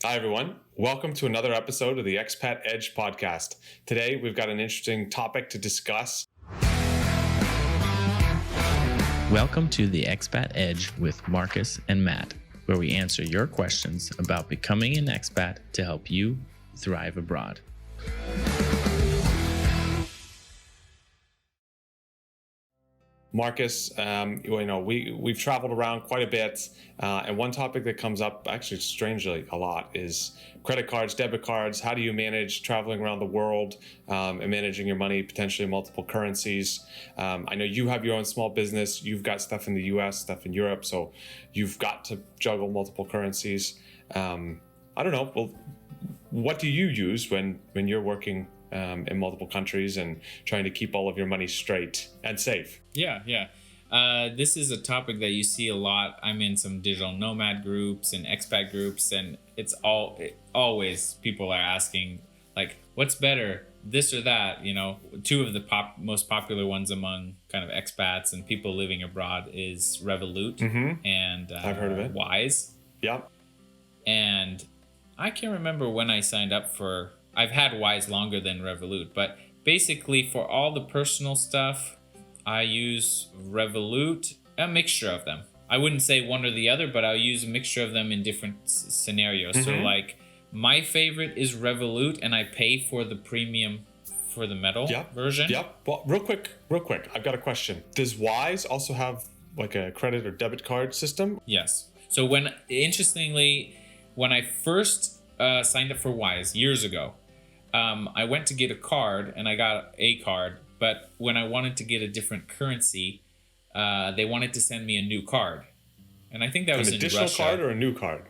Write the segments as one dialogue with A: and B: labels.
A: Hi, everyone. Welcome to another episode of the Expat Edge podcast. Today, we've got an interesting topic to discuss.
B: Welcome to the Expat Edge with Marcus and Matt, where we answer your questions about becoming an expat to help you thrive abroad.
A: Marcus, we've traveled around quite a bit, and one topic that comes up, actually strangely a lot, is credit cards, debit cards. How do you manage traveling around the world and managing your money, potentially in multiple currencies? I know you have your own small business. You've got stuff in the US, stuff in Europe, so you've got to juggle multiple currencies. I don't know. Well, what do you use when you're working in multiple countries and trying to keep all of your money straight and safe?
C: Yeah. This is a topic that you see a lot. I'm in some digital nomad groups and expat groups, and always people are asking, like, what's better, this or that? You know, two of the most popular ones among kind of expats and people living abroad is Revolut and
A: I've heard of it.
C: Wise.
A: Yep.
C: And I can't remember when I signed up for. I've had Wise longer than Revolut, but basically for all the personal stuff, I use Revolut, a mixture of them. I wouldn't say one or the other, but I'll use a mixture of them in different scenarios. So like my favorite is Revolut, and I pay for the premium for the metal version.
A: Yep. Well, real quick, I've got a question. Does Wise also have like a credit or debit card system?
C: Yes. So interestingly, when I first signed up for Wise years ago, I went to get a card and I got a card, but when I wanted to get a different currency, they wanted to send me a new card. And I think that was in Russia.
A: An additional card or a new card?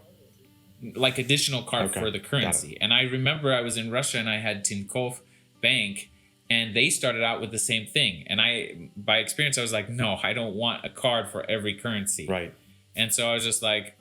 C: Like additional card for the currency. And I remember I was in Russia and I had Tinkoff Bank, and they started out with the same thing. And by experience, I was like, no, I don't want a card for every currency.
A: Right.
C: And so I was just like,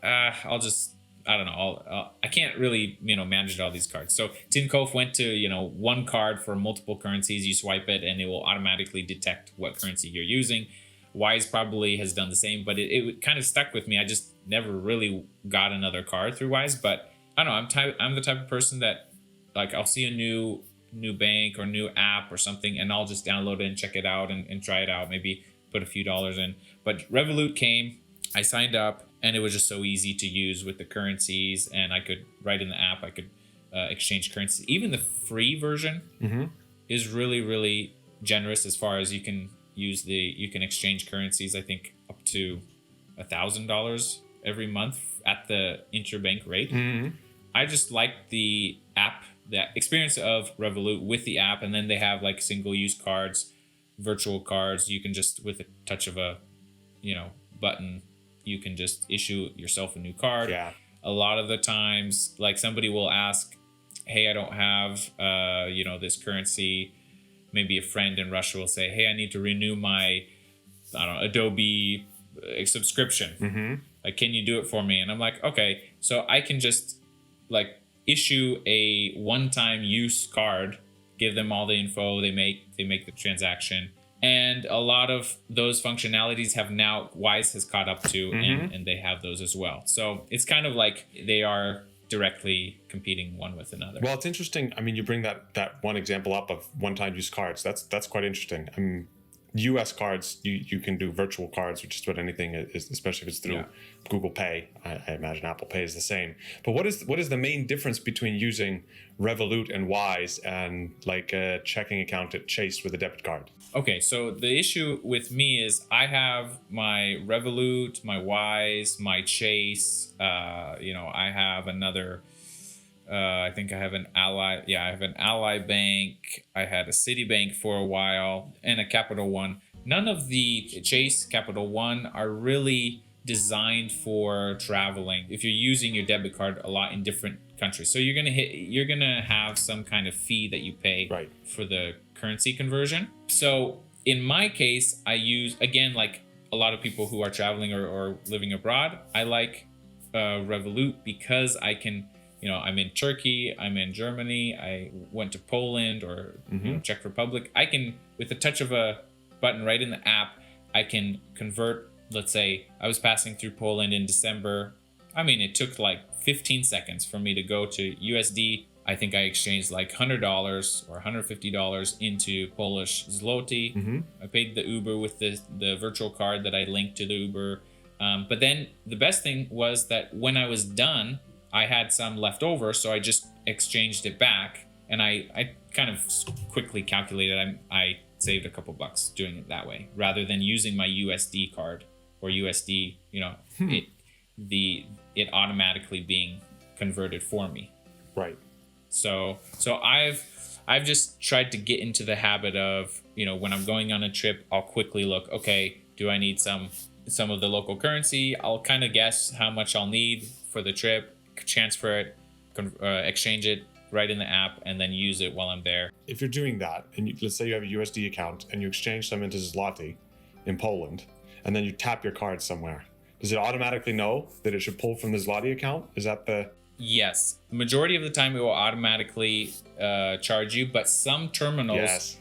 C: I don't know. I can't really, manage all these cards. So Tinkoff went to, one card for multiple currencies. You swipe it and it will automatically detect what currency you're using. Wise probably has done the same, but it kind of stuck with me. I just never really got another card through Wise. But I don't know. I'm the type of person that, like, I'll see a new bank or new app or something, and I'll just download it and check it out and try it out. Maybe put a few dollars in. But Revolut came. I signed up. And it was just so easy to use with the currencies, and I could write in the app. I could exchange currencies. Even the free version is really, really generous as far as you can exchange currencies. I think up to $1,000 every month at the interbank rate. I just liked the app, the experience of Revolut with the app, and then they have like single-use cards, virtual cards. You can just with a touch of a button. You can just issue yourself a new card.
A: Yeah.
C: A lot of the times, like, somebody will ask, hey, I don't have, this currency. Maybe a friend in Russia will say, hey, I need to renew my, Adobe subscription. Like, can you do it for me? And I'm like, okay. So I can just like issue a one-time use card, give them all the info, they make the transaction. And a lot of those functionalities have now Wise has caught up to, and they have those as well. So it's kind of like they are directly competing one with another.
A: Well, it's interesting. I mean, you bring that one example up of one-time use cards. That's quite interesting. I mean, US cards, you can do virtual cards, which is what anything is, especially if it's through Google Pay. I imagine Apple Pay is the same. But what is the main difference between using Revolut and Wise and like a checking account at Chase with a debit card?
C: Okay, so the issue with me is I have my Revolut, my Wise, my Chase. I have another. I think I have an Ally. Yeah, I have an Ally Bank. I had a Citibank for a while and a Capital One. None of the Chase, Capital One are really designed for traveling. If you're using your debit card a lot in different countries, so you're gonna have some kind of fee that you pay for the currency conversion. So in my case, I use, again, like a lot of people who are traveling or living abroad, I like Revolut because I can. I'm in Turkey, I'm in Germany, I went to Poland or Czech Republic. I can, with the touch of a button right in the app, I can convert. Let's say I was passing through Poland in December I mean, it took like 15 seconds for me to go to USD. I think I exchanged like $100 or $150 into Polish zloty. I paid the Uber with the virtual card that I linked to the Uber. But then the best thing was that when I was done, I had some left over, so I just exchanged it back. And I kind of quickly calculated I saved a couple bucks doing it that way, rather than using my USD card or USD, it automatically being converted for me.
A: Right.
C: So I've just tried to get into the habit of, when I'm going on a trip, I'll quickly look, okay, do I need some of the local currency? I'll kind of guess how much I'll need for the trip, transfer it, exchange it right in the app, and then use it while I'm there.
A: If you're doing that, and let's say you have a USD account and you exchange them into zloty in Poland, and then you tap your card somewhere, does it automatically know that it should pull from the zloty account? Is that the...
C: Yes. Majority of the time it will automatically charge you, but some terminals,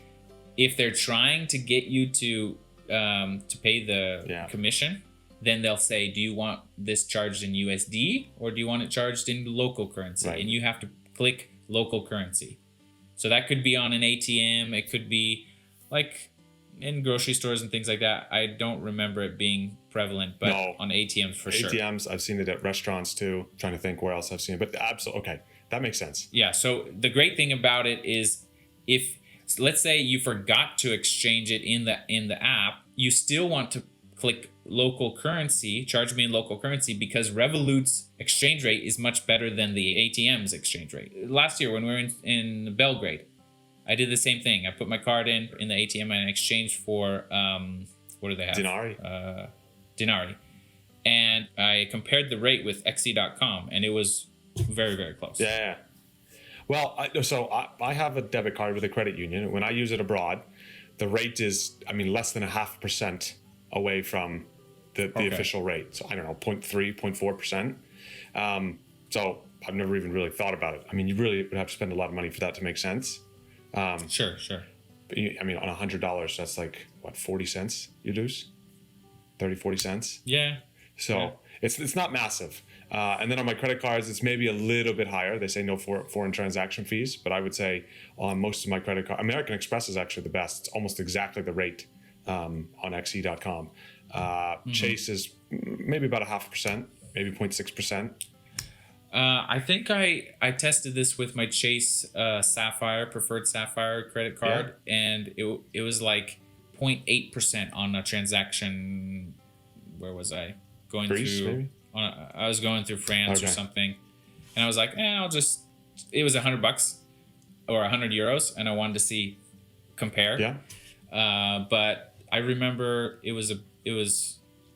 C: if they're trying to get you to pay the commission, then they'll say, do you want this charged in USD or do you want it charged in local currency?
A: Right.
C: And you have to click local currency. So that could be on an ATM. It could be like in grocery stores and things like that. I don't remember it being prevalent, but on ATMs for sure.
A: ATMs, I've seen it at restaurants too. I'm trying to think where else I've seen it, but absolutely. Okay. That makes sense.
C: Yeah. So the great thing about it is if, let's say you forgot to exchange it in the app, you still want to click local currency, charge me in local currency, because Revolut's exchange rate is much better than the ATM's exchange rate. Last year when we were in Belgrade, I did the same thing. I put my card in the ATM and exchanged for, what do they have? Dinari. And I compared the rate with xe.com, and it was very, very close.
A: Yeah. Well, I have a debit card with a credit union. When I use it abroad, the rate is, less than 0.5% away from the official rate. So I don't know, 0.3, 0.4%. So I've never even really thought about it. You really would have to spend a lot of money for that to make sense.
C: Sure.
A: But on $100, that's like, what, 40 cents you lose? 30, 40 cents?
C: Yeah.
A: So it's not massive. And then on my credit cards, it's maybe a little bit higher. They say no foreign transaction fees, but I would say on most of my credit cards, American Express is actually the best. It's almost exactly the rate on xe.com. Chase is maybe about 0.5%, maybe 0.6%.
C: I think I tested this with my Chase preferred Sapphire credit card, and it was like 0.8% on a transaction. Where was I going
A: Greece,
C: through?
A: Maybe?
C: I was going through France or something, and I was like, it was $100 or 100 euros, and I wanted to see compare.
A: Yeah.
C: But I remember it was a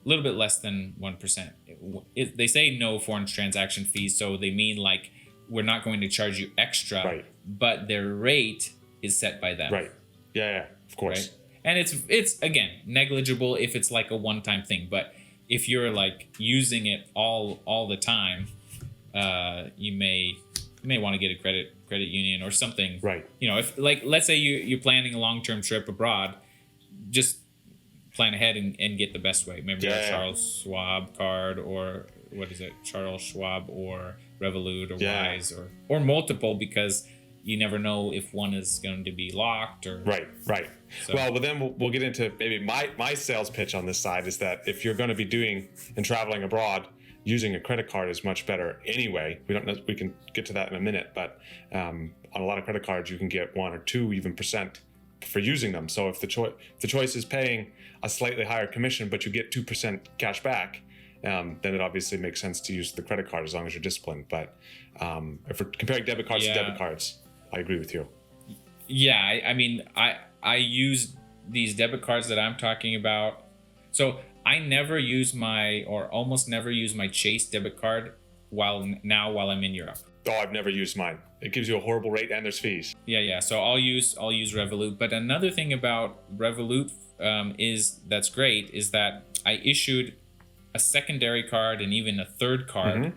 C: little bit less than 1%. They say no foreign transaction fees, so they mean like we're not going to charge you extra, but their rate is set by them.
A: Right. Yeah, of course.
C: Right? And it's again negligible if it's like a one-time thing, but if you're like using it all the time, you may want to get a credit union or something.
A: Right.
C: If like let's say you're planning a long-term trip abroad, just plan ahead and get the best way. Maybe a Charles Schwab card, or what is it? Charles Schwab or Revolut or Wise or multiple, because you never know if one is going to be locked or
A: right.
C: So.
A: Well, but then we'll get into maybe my sales pitch on this side is that if you're going to be doing and traveling abroad, using a credit card is much better anyway. We can get to that in a minute, but on a lot of credit cards you can get 1 or 2 even % for using them. So if the choice is paying a slightly higher commission, but you get 2% cash back, then it obviously makes sense to use the credit card as long as you're disciplined. But if we're comparing debit cards to debit cards, I agree with you.
C: Yeah, I use these debit cards that I'm talking about. So I never use almost never use my Chase debit card while I'm in Europe.
A: Oh, I've never used mine. It gives you a horrible rate and there's fees.
C: Yeah. So I'll use Revolut. But another thing about Revolut that's great is that I issued a secondary card and even a third card,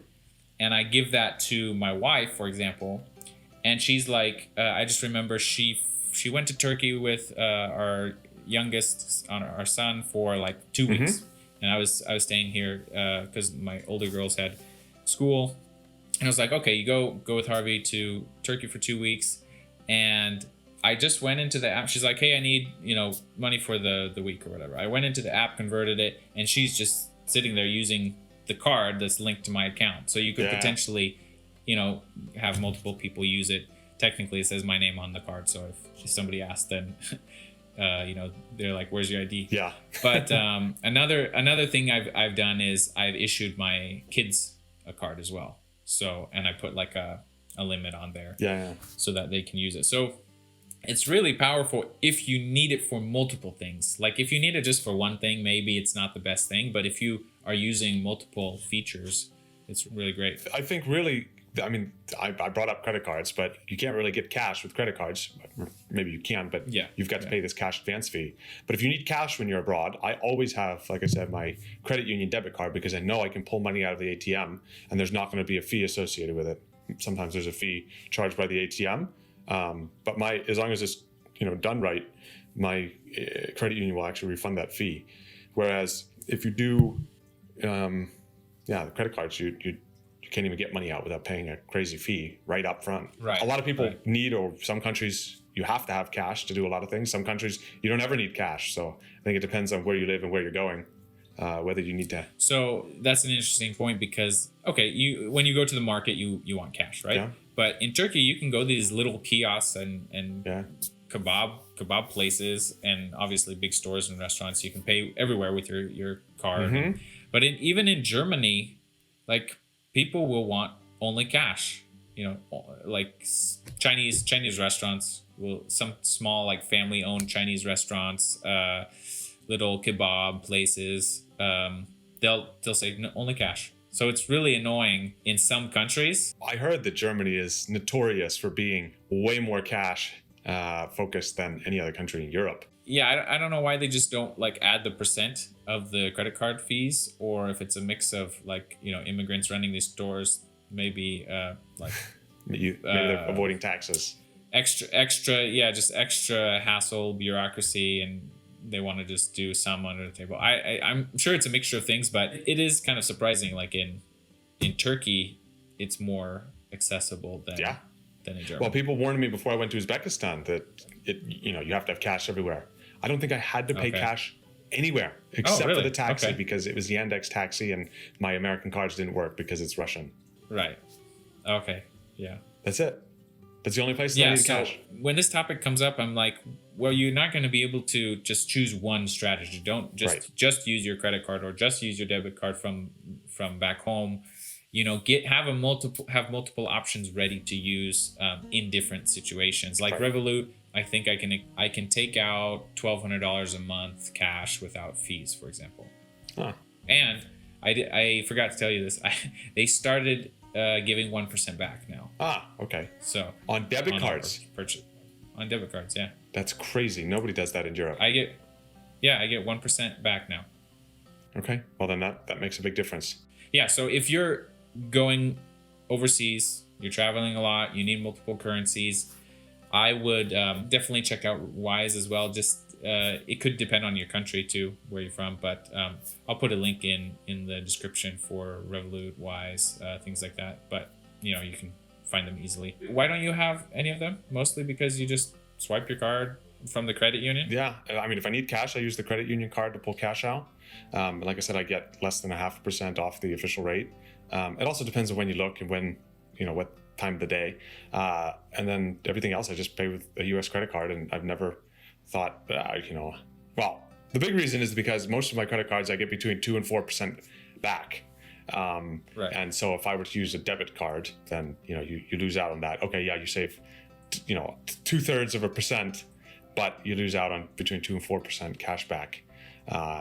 C: and I give that to my wife, for example, and she's like, I just remember she went to Turkey with our youngest, our son, for like 2 weeks, and I was staying here because my older girls had school. And I was like, okay, you go with Harvey to Turkey for 2 weeks. And I just went into the app. She's like, hey, I need, money for the week or whatever. I went into the app, converted it, and she's just sitting there using the card that's linked to my account. So you could potentially, have multiple people use it. Technically, it says my name on the card. So if somebody asks, then, they're like, where's your ID?
A: Yeah.
C: But another thing I've done is I've issued my kids a card as well. So, and I put like a limit on there so that they can use it. So it's really powerful if you need it for multiple things. Like if you need it just for one thing, maybe it's not the best thing. But if you are using multiple features, it's really great.
A: I think really, I brought up credit cards, but you can't really get cash with credit cards. Maybe you can, but you've got to pay this cash advance fee. But if you need cash when you're abroad, I always have, like I said, my credit union debit card because I know I can pull money out of the ATM and there's not going to be a fee associated with it. Sometimes there's a fee charged by the ATM. But as long as it's done right, my credit union will actually refund that fee. Whereas if you do, the credit cards, you can't even get money out without paying a crazy fee right up front.
C: Right.
A: A lot of people need, or some countries you have to have cash to do a lot of things. Some countries you don't ever need cash. So I think it depends on where you live and where you're going, whether you need to.
C: So that's an interesting point because, when you go to the market, you want cash, right?
A: Yeah.
C: But in Turkey, you can go to these little kiosks and kebab places, and obviously big stores and restaurants. You can pay everywhere with your card.
A: Mm-hmm.
C: But even in Germany, like people will want only cash. Like Chinese restaurants some small like family owned Chinese restaurants, little kebab places. They'll say no, only cash. So it's really annoying in some countries.
A: I heard that Germany is notorious for being way more cash focused than any other country in Europe.
C: Yeah, I don't know why they just don't like add the percent of the credit card fees, or if it's a mix of like, immigrants running these stores, maybe
A: maybe they're avoiding taxes.
C: Just extra hassle, bureaucracy, and they want to just do some under the table. I'm sure it's a mixture of things, but it is kind of surprising. Like in Turkey, it's more accessible than in Germany.
A: Well, people warned me before I went to Uzbekistan that you have to have cash everywhere. I don't think I had to pay cash anywhere except for the taxi because it was the Yandex taxi and my American cards didn't work because it's Russian.
C: Right. Okay. Yeah.
A: That's it. That's the only place that I need cash.
C: When this topic comes up, I'm like, well, you're not going to be able to just choose one strategy. Don't just use your credit card or just use your debit card from back home. Have multiple options ready to use in different situations. Like Revolut, I think I can take out $1,200 a month cash without fees, for example.
A: Huh.
C: And I forgot to tell you this. They started giving 1% back now.
A: Okay.
C: So
A: on debit cards.
C: On debit cards, yeah.
A: That's crazy. Nobody does that in Europe.
C: I get 1% back now.
A: Okay. Well, then that makes a big difference.
C: Yeah. So if you're going overseas, you're traveling a lot, you need multiple currencies, I would definitely check out Wise as well. Just it could depend on your country too, where you're from, but I'll put a link in the description for Revolut, Wise, things like that. But you can find them easily. Why don't you have any of them? Mostly because you just swipe your card from the credit union?
A: Yeah. If I need cash, I use the credit union card to pull cash out. Like I said, I get less than 0.5% off the official rate. It also depends on when you look and when, what time of the day. And then everything else, I just pay with a US credit card. And I've never thought, well, the big reason is because most of my credit cards, I get between 2 and 4% back.
C: Right.
A: And so if I were to use a debit card, then, you lose out on that. Okay. Yeah. You save, 0.2%, but you lose out on between 2 and 4% cash back.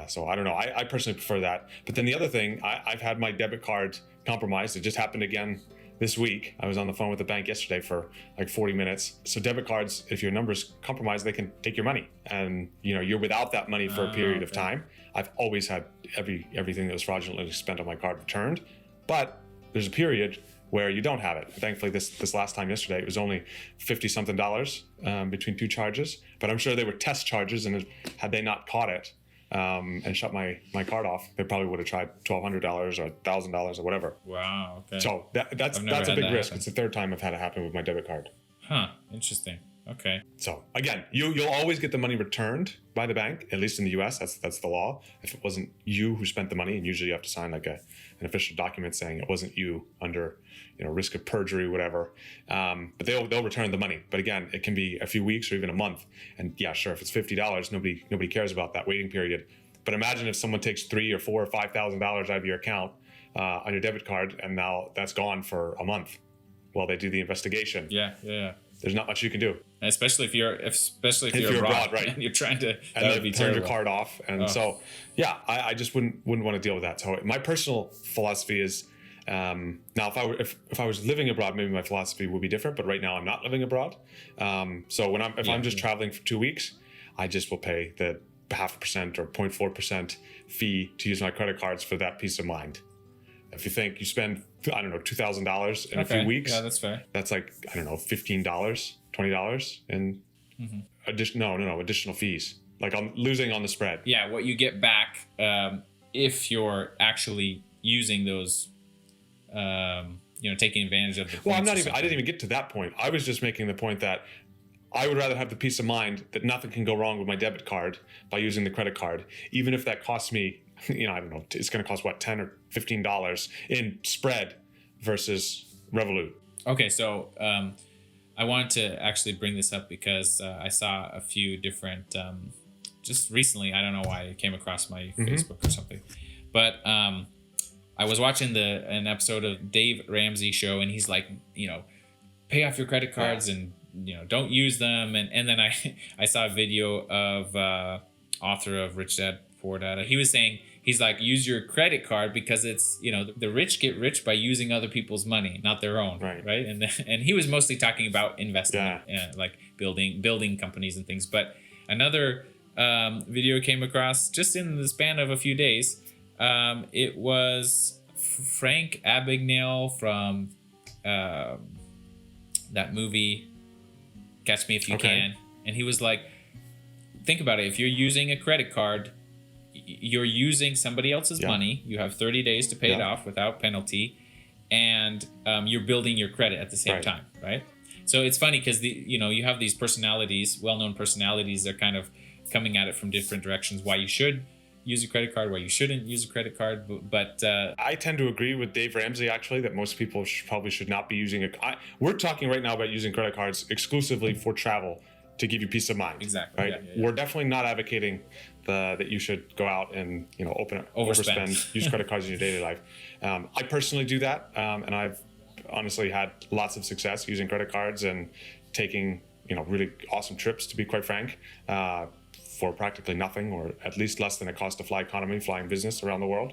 A: So I don't know. I personally prefer that. But then the other thing, I've had my debit card compromised. It just happened again this week. I was on the phone with the bank yesterday for like 40 minutes. So debit cards, if your number's compromised, they can take your money, and you're without that money for a period of time. I've always had everything that was fraudulently spent on my card returned, but there's a period where you don't have it. Thankfully, this last time yesterday, it was only $50-something between two charges, but I'm sure they were test charges, and had they not caught it, and shut my card off, they probably would have tried $1,200 or $1,000 or whatever.
C: Wow. Okay.
A: So that's a big risk. It's the third time I've had it happen with my debit card.
C: Huh. Interesting. Okay.
A: So again, you'll always get the money returned by the bank, at least in the US. That's the law. If it wasn't you who spent the money, and usually you have to sign like an official document saying it wasn't you under risk of perjury, whatever. But they'll return the money. But again, it can be a few weeks or even a month. And yeah, sure, if it's $50, nobody cares about that waiting period. But imagine if someone takes $3,000 or $4,000 or $5,000 out of your account on your debit card, and now that's gone for a month while they do the investigation.
C: Yeah.
A: There's not much you can do.
C: Especially if you're abroad,
A: right?
C: And you're trying to
A: turn your card off, and so yeah, I just wouldn't want to deal with that. So my personal philosophy is now if I was living abroad, maybe my philosophy would be different. But right now I'm not living abroad, so if I'm just traveling for 2 weeks, I just will pay the 0.5% or 0.4% fee to use my credit cards for that peace of mind. If you think you spend, I don't know, $2,000 in a few weeks,
C: yeah, that's fair.
A: That's like, I don't know, $15, $20 in additional fees. Like I'm losing on the spread.
C: Yeah, what you get back if you're actually using those, taking advantage of the.
A: Well, I didn't even get to that point. I was just making the point that I would rather have the peace of mind that nothing can go wrong with my debit card by using the credit card, even if that costs me, I don't know, it's going to cost what, $10 or $15 in spread versus Revolut.
C: Okay, so I wanted to actually bring this up because I saw a few different, just recently, I don't know why it came across my Facebook or something, but I was watching an episode of Dave Ramsey show, and he's like, pay off your credit cards and don't use them, and then I saw a video of author of Rich Dad Poor Dad. He was saying, he's like, use your credit card because it's the rich get rich by using other people's money, not their own, right? And he was mostly talking about investing, like building companies and things. But another video came across just in the span of a few days. It was Frank Abagnale from that movie Catch Me If You Can, and he was like, think about it, if you're using a credit card, you're using somebody else's money, you have 30 days to pay it off without penalty, and you're building your credit at the same time, right? So it's funny because you have these personalities, well-known personalities, they're kind of coming at it from different directions, why you should use a credit card, why you shouldn't use a credit card. But
A: I tend to agree with Dave Ramsey, actually, that most people probably should not be using we're talking right now about using credit cards exclusively for travel to give you peace of mind.
C: Exactly.
A: Right.
C: Yeah.
A: We're definitely not advocating that you should go out and overspend, use credit cards in your daily life. I personally do that, and I've honestly had lots of success using credit cards and taking really awesome trips, to be quite frank, for practically nothing, or at least less than it costs to fly economy, flying business around the world.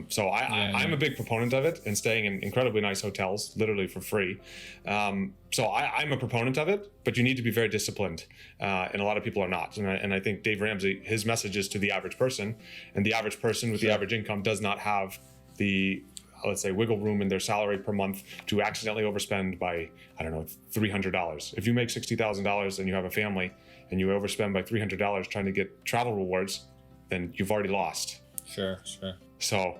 A: So I'm a big proponent of it, and staying in incredibly nice hotels, literally for free. So I'm a proponent of it, but you need to be very disciplined, and a lot of people are not. And I think Dave Ramsey, his message is to the average person, and the average person with the average income does not have the, let's say, wiggle room in their salary per month to accidentally overspend by, I don't know, $300. If you make $60,000 and you have a family and you overspend by $300 trying to get travel rewards, then you've already lost.
C: Sure.
A: So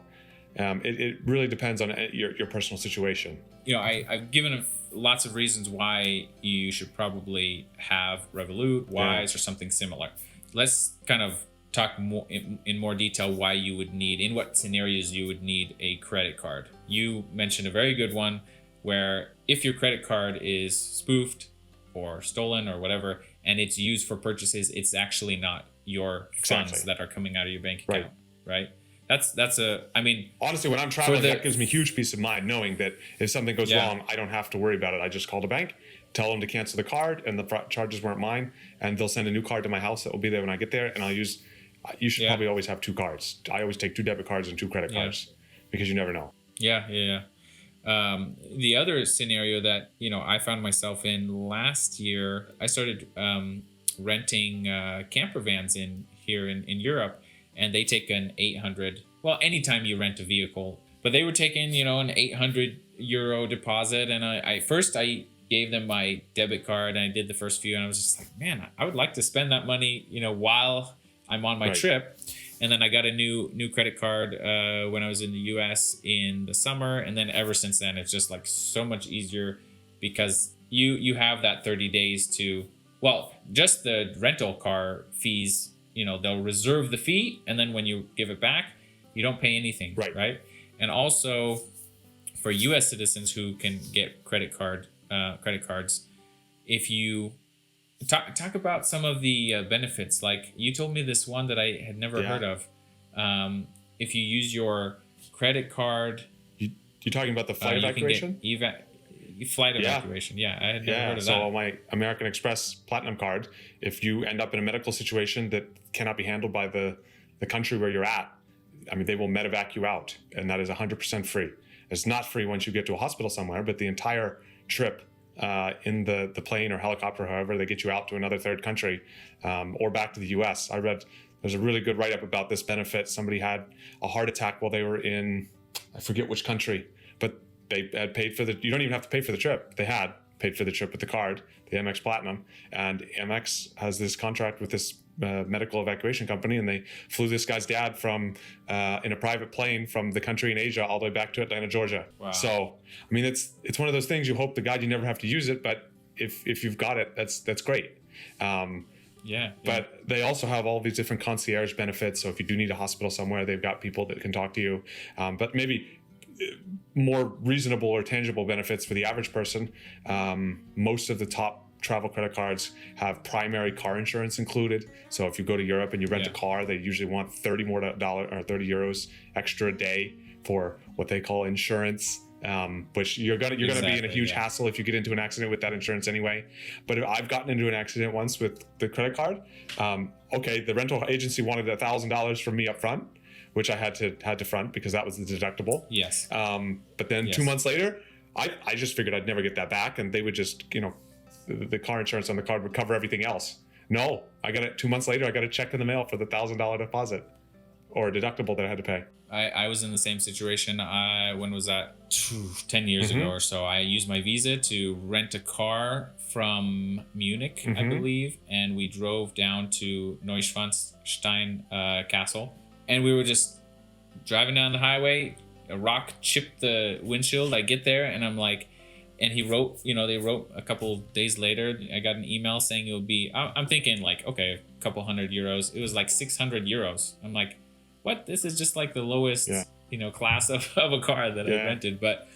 A: it really depends on your personal situation.
C: I've given lots of reasons why you should probably have Revolut, Wise, or something similar. Let's kind of talk more in more detail why you would need, in what scenarios you would need a credit card. You mentioned a very good one where if your credit card is spoofed or stolen or whatever, and it's used for purchases, it's actually not your funds that are coming out of your bank account, right? Honestly,
A: when I'm traveling, that gives me huge peace of mind knowing that if something goes wrong, I don't have to worry about it. I just call the bank, tell them to cancel the card, and the charges weren't mine, and they'll send a new card to my house that will be there when I get there, and I'll use. You should probably always have 2 cards. I always take 2 debit cards and 2 credit cards because you never know.
C: Yeah. The other scenario that I found myself in last year, I started renting camper vans here in Europe, and they take an 800. Well, anytime you rent a vehicle, but they were taking an 800 euro deposit, and I gave them my debit card, and I did the first few, and I was just like, man, I would like to spend that money while I'm on my trip. And then I got a new credit card when I was in the US in the summer. And then ever since then, it's just like so much easier because you have that 30 days to, well, just the rental car fees, they'll reserve the fee. And then when you give it back, you don't pay anything. Right. And also for US citizens who can get credit cards, if you talk about some of the benefits, like you told me this one that I had never heard of. If you use your credit card,
A: you're talking about the flight evacuation?
C: Flight evacuation. Yeah, I had never heard of that.
A: So my American Express Platinum card, if you end up in a medical situation that cannot be handled by the country where you're at, I mean, they will medevac you out, and that is 100% free. It's not free once you get to a hospital somewhere, but the entire trip in the plane or helicopter, however they get you out to another third country or back to the US. I read there's a really good write-up about this benefit. Somebody had a heart attack while they were in, I forget which country, but they had paid for you don't even have to pay for the trip. They had paid for the trip with the card, the Amex Platinum, and Amex has this contract with this medical evacuation company, and they flew this guy's dad from in a private plane from the country in Asia all the way back to Atlanta, Georgia.
C: Wow.
A: So, I mean, it's one of those things. You hope to God you never have to use it, but if you've got it, that's great. But they also have all these different concierge benefits. So if you do need a hospital somewhere, they've got people that can talk to you. But maybe more reasonable or tangible benefits for the average person. Most of the top travel credit cards have primary car insurance included. So if you go to Europe and you rent a car, they usually want €30 extra a day for what they call insurance. Which you're gonna be in a huge hassle if you get into an accident with that insurance anyway. But if I've gotten into an accident once with the credit card, the rental agency wanted $1,000 from me up front, which I had to front because that was the deductible.
C: Yes.
A: But then 2 months later, I just figured I'd never get that back, and they would just, the car insurance on the card would cover everything else. No, I got it 2 months later. I got a check in the mail for the $1,000 deposit or deductible that I had to pay.
C: I was in the same situation. When was that? 10 years ago or so. I used my Visa to rent a car from Munich, I believe, and we drove down to Neuschwanstein Castle, and we were just driving down the highway. A rock chipped the windshield. I get there, and I'm like, and he wrote, they wrote a couple days later, I got an email saying it would be, I'm thinking like, okay, a couple €100. It was like €600. I'm like, what? This is just like the lowest, class of a car that I rented. But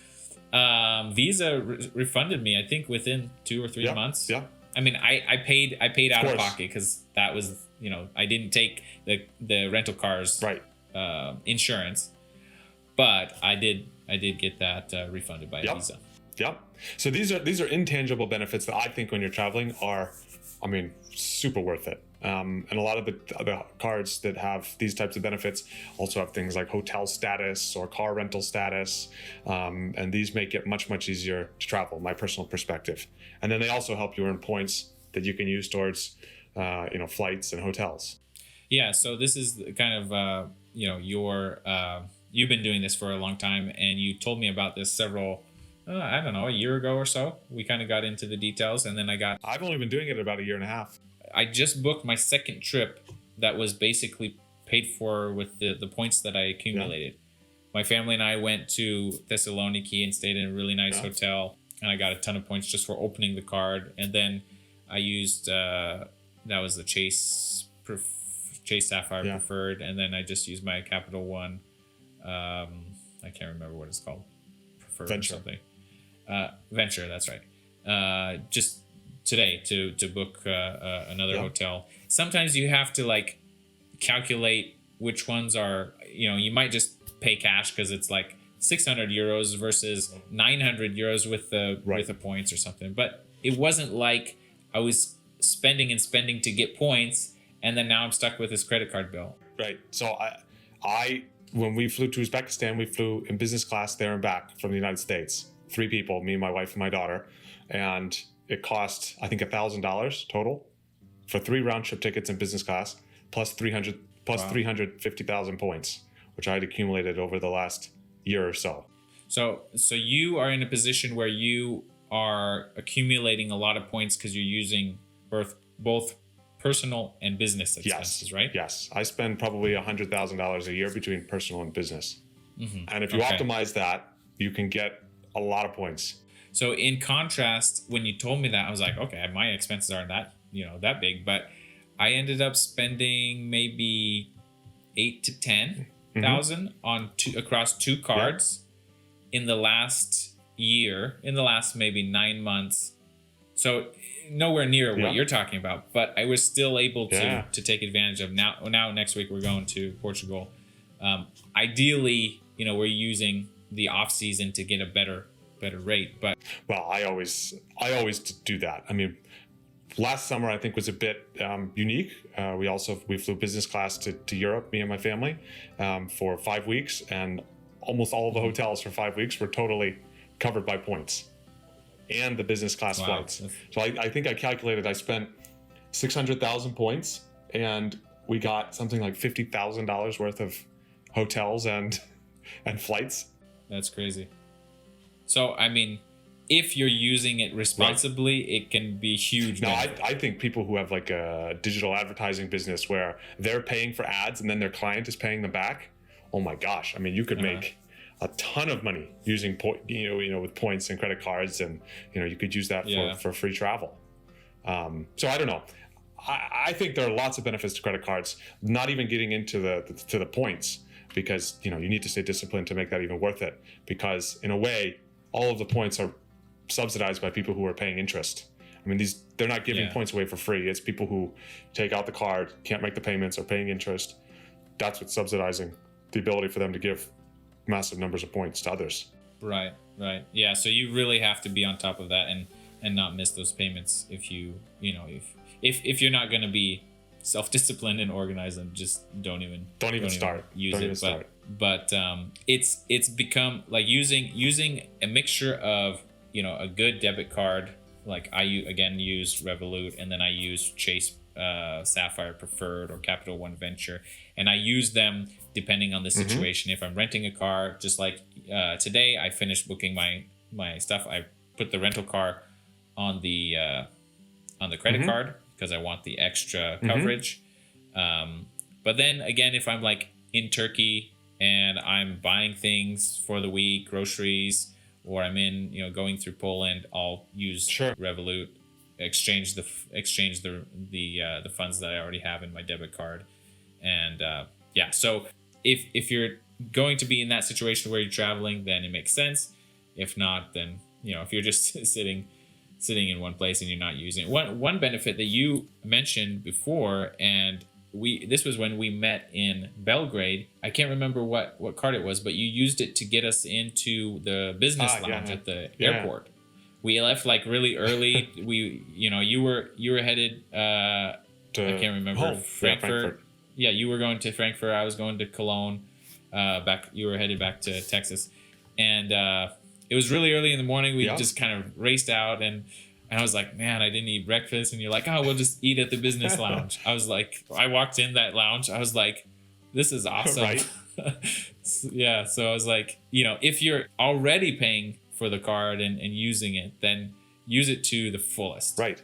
C: Visa refunded me, I think, within 2 or 3 months. Yeah. I mean, I paid out of pocket because that was, I didn't take the rental car's insurance, but I did get that refunded by Visa.
A: Yep. So these are intangible benefits that I think when you're traveling are, super worth it. And a lot of the cards that have these types of benefits also have things like hotel status or car rental status. And these make it much, much easier to travel, my personal perspective. And then they also help you earn points that you can use towards, flights and hotels.
C: Yeah. So this is kind of, you've been doing this for a long time, and you told me about this a year ago or so. We kind of got into the details, and then I've
A: only been doing it about a year and a half.
C: I just booked my second trip that was basically paid for with the points that I accumulated. Yeah. My family and I went to Thessaloniki and stayed in a really nice hotel, and I got a ton of points just for opening the card. And then I used, that was the Chase Sapphire Preferred, and then I just used my Capital One, I can't remember what it's called. Preferred
A: Venture.
C: Or something. Venture, that's right. Just today to book another hotel. Sometimes you have to calculate which ones are, you might just pay cash because it's like €600 versus €900 with the points or something. But it wasn't like I was spending to get points, and then now I'm stuck with this credit card bill.
A: Right. So I when we flew to Uzbekistan, we flew in business class there and back from the United States. 3 people, me, my wife, and my daughter. And it cost, I think, $1,000 total for 3 round trip tickets in business class, plus 350,000 points, which I had accumulated over the last year or so.
C: So you are in a position where you are accumulating a lot of points because you're using both personal and business expenses,
A: Yes.
C: right?
A: Yes. I spend probably $100,000 a year between personal and business. And if you
C: Okay.
A: optimize that, you can get a lot of points.
C: So in contrast, when you told me that, I was like, okay, my expenses aren't that, that big, but I ended up spending maybe 8 to 10,000 on across 2 cards in the last year, in the last maybe 9 months. So nowhere near what you're talking about, but I was still able to take advantage of now next week we're going to Portugal. Ideally, we're using the off season to get a better rate, but
A: well, I always do that. I mean, last summer I think was a bit unique. We flew business class to Europe, me and my family, for 5 weeks, and almost all of the hotels for 5 weeks were totally covered by points and the business class flights. So I think I calculated I spent 600,000 points, and we got something like $50,000 worth of hotels and flights.
C: That's crazy. So, I mean, if you're using it responsibly, it can be huge.
A: No, I think people who have like a digital advertising business where they're paying for ads and then their client is paying them back. Oh my gosh. I mean, you could make a ton of money using with points and credit cards, and you could use that for free travel. So I don't know. I think there are lots of benefits to credit cards, not even getting into the points, because you need to stay disciplined to make that even worth it, because in a way all of the points are subsidized by people who are paying interest. I mean, they're not giving points away for free. It's people who take out the card, can't make the payments, are paying interest. That's what's subsidizing the ability for them to give massive numbers of points to others.
C: Right. Yeah. So you really have to be on top of that and not miss those payments. If if you're not going to be self-disciplined and organized, then just don't even
A: start.
C: But it's become like using a mixture of a good debit card. Like I use Revolut, and then I use Chase Sapphire Preferred or Capital One Venture, and I use them depending on the situation. If I'm renting a car, just like today, I finished booking my stuff. I put the rental car on the credit card because I want the extra coverage. But then again, if I'm like in Turkey and I'm buying things for the week, groceries, or I'm in going through Poland, I'll use Revolut, exchange the funds that I already have in my debit card, and so if you're going to be in that situation where you're traveling, then it makes sense. If not, then if you're just sitting in one place and you're not using it. One benefit that you mentioned before, and this was when we met in Belgrade. I can't remember what card it was, but you used it to get us into the business lounge at the airport. We left like really early. You were headed I can't remember, Frankfurt. Yeah, you were going to Frankfurt. I was going to Cologne. You were headed back to Texas, and it was really early in the morning. We just kind of raced out, and I was like, man, I didn't eat breakfast. And you're like, oh, we'll just eat at the business lounge. I walked in that lounge. I was like, this is awesome.
A: Right.
C: Yeah. So I was like, if you're already paying for the card and using it, then use it to the fullest.
A: Right.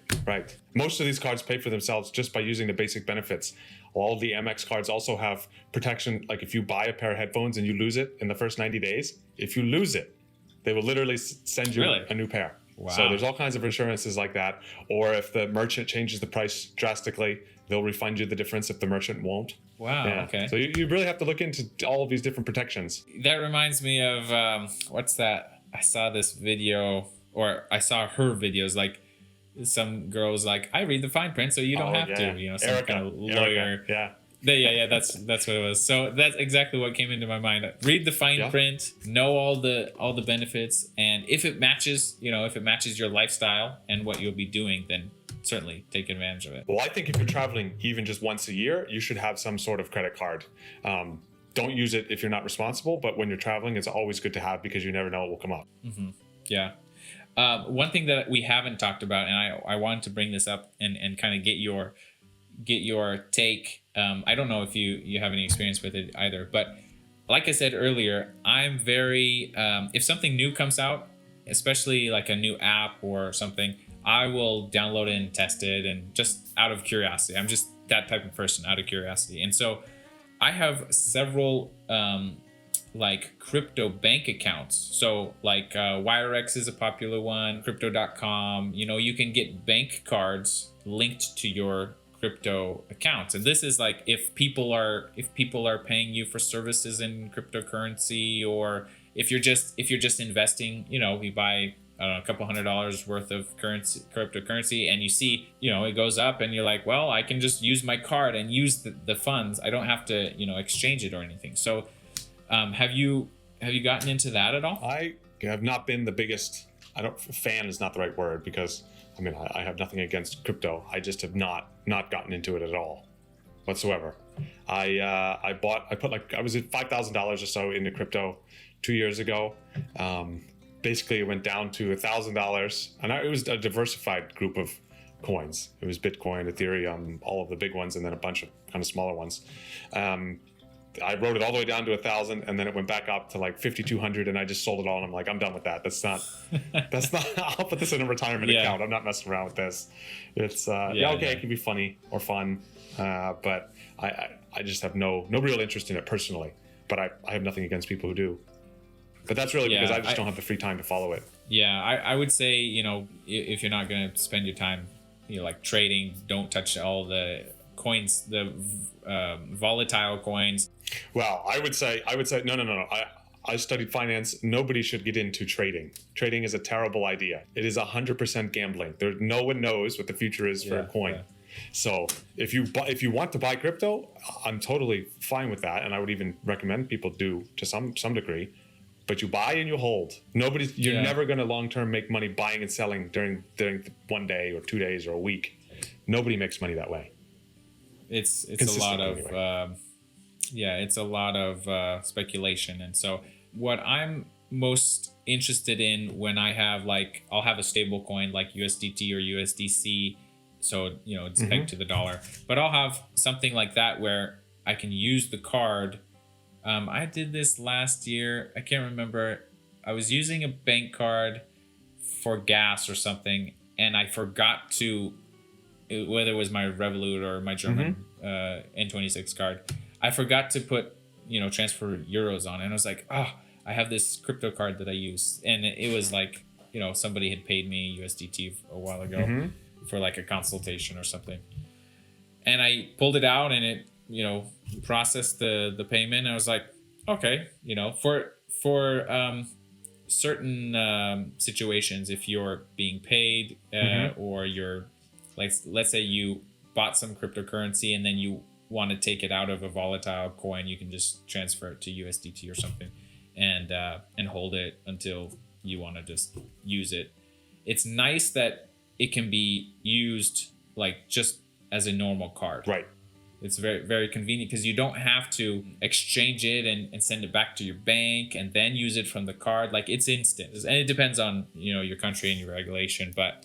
A: Most of these cards pay for themselves just by using the basic benefits. All the Amex cards also have protection. Like if you buy a pair of headphones and you lose it in the first 90 days, if you lose it, they will literally send you a new pair. Wow. So there's all kinds of insurances like that. Or if the merchant changes the price drastically, they'll refund you the difference if the merchant won't.
C: Wow. Yeah. Okay.
A: So you really have to look into all of these different protections.
C: That reminds me of what's that? I saw this video, or I saw her videos. Like some girls like, I read the fine print, so you don't have to. Some
A: Erica.
C: kind of lawyer.
A: Erica.
C: That's what it was. So that's exactly what came into my mind. Read the fine print, know all the benefits, and if it matches your lifestyle and what you'll be doing, then certainly take advantage of it.
A: Well, I think if you're traveling even just once a year, you should have some sort of credit card. Don't use it if you're not responsible, but when you're traveling, it's always good to have because you never know what will come up.
C: Mm-hmm. Yeah. One thing that we haven't talked about, and I wanted to bring this up and kind of get your take. I don't know if you have any experience with it either, but like I said earlier, I'm very if something new comes out, especially like a new app or something, I will download it and test it, and just out of curiosity. I'm just that type of person, out of curiosity. And so I have several like crypto bank accounts. So like WireX is a popular one, crypto.com. You can get bank cards linked to your crypto accounts. And this is like if people are paying you for services in cryptocurrency, or if you're just investing, you buy, I don't know, a couple $100 worth of cryptocurrency, and you see, it goes up, and you're like, well, I can just use my card and use the funds. I don't have to, exchange it or anything. So have you gotten into that at all?
A: I have not been the biggest, fan is not the right word, because I have nothing against crypto. I just have not gotten into it at all whatsoever. I was at $5,000 or so into crypto 2 years ago. Basically, it went down to $1,000, and it was a diversified group of coins. It was Bitcoin, Ethereum, all of the big ones, and then a bunch of kind of smaller ones. I wrote it all the way down to 1,000, and then it went back up to like 5,200, and I just sold it all. And I'm like, I'm done with that. That's not. I'll put this in a retirement account. I'm not messing around with this. It's it can be funny or fun, but I just have no real interest in it personally. But I have nothing against people who do. But that's really because I just don't have the free time to follow it.
C: Yeah, I would say, if you're not going to spend your time, like trading, don't touch all the coins, the volatile coins.
A: Well, I would say no. I studied finance. Nobody should get into trading. Trading is a terrible idea. It is 100% gambling. No one knows what the future is for a coin. Yeah. So if you want to buy crypto, I'm totally fine with that, and I would even recommend people do to some degree. But you buy and you hold. You're never going to long term make money buying and selling during 1 day or 2 days or a week. Nobody makes money that way.
C: It's a lot of it's a lot of speculation. And so what I'm most interested in when I have I'll have a stable coin like USDT or USDC, so it's pegged to the dollar, but I'll have something like that where I can use the card. I did this last year. I can't remember. I was using a bank card for gas or something, and I forgot to, whether it was my Revolut or my German N26 card, I forgot to put, transfer euros on it. And I was like, I have this crypto card that I use. And it was like, somebody had paid me USDT a while ago for like a consultation or something. And I pulled it out, and it, processed the payment. I was like, okay, for certain situations, if you're being paid or you're let's say you bought some cryptocurrency and then you want to take it out of a volatile coin, you can just transfer it to USDT or something and hold it until you want to just use it. It's nice that it can be used just as a normal card.
A: Right.
C: It's very, very convenient because you don't have to exchange it and send it back to your bank and then use it from the card. It's instant. And it depends on, your country and your regulation, but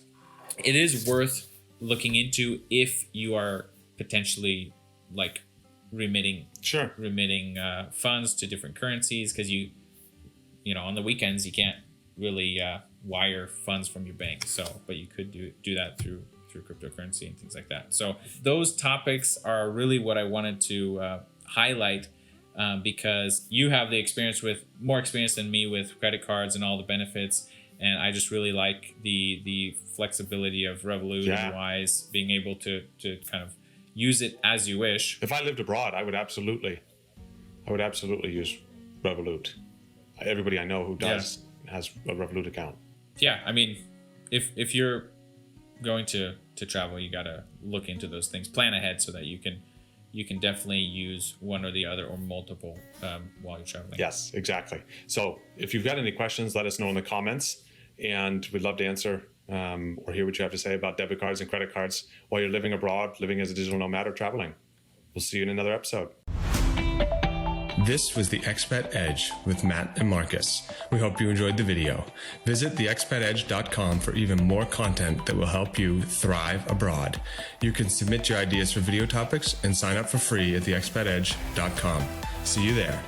C: it is worth looking into if you are potentially remitting funds to different currencies, because you on the weekends you can't really wire funds from your bank. But you could do that through cryptocurrency and things like that. So those topics are really what I wanted to highlight because you have more experience than me with credit cards and all the benefits. And I just really like the flexibility of Revolut and Wise, being able to kind of use it as you wish.
A: If I lived abroad, I would absolutely use Revolut. Everybody I know who does has a Revolut account.
C: Yeah, if you're going to travel, you got to look into those things, plan ahead so that you can definitely use one or the other or multiple while you're traveling.
A: Yes, exactly. So if you've got any questions, let us know in the comments, and we'd love to answer or hear what you have to say about debit cards and credit cards while you're living abroad, living as a digital nomad, or traveling. We'll see you in another episode.
D: This was the Expat Edge with Matt and Marcus. We hope you enjoyed the video. Visit theexpatedge.com for even more content that will help you thrive abroad. You can submit your ideas for video topics and sign up for free at theexpatedge.com. See you there.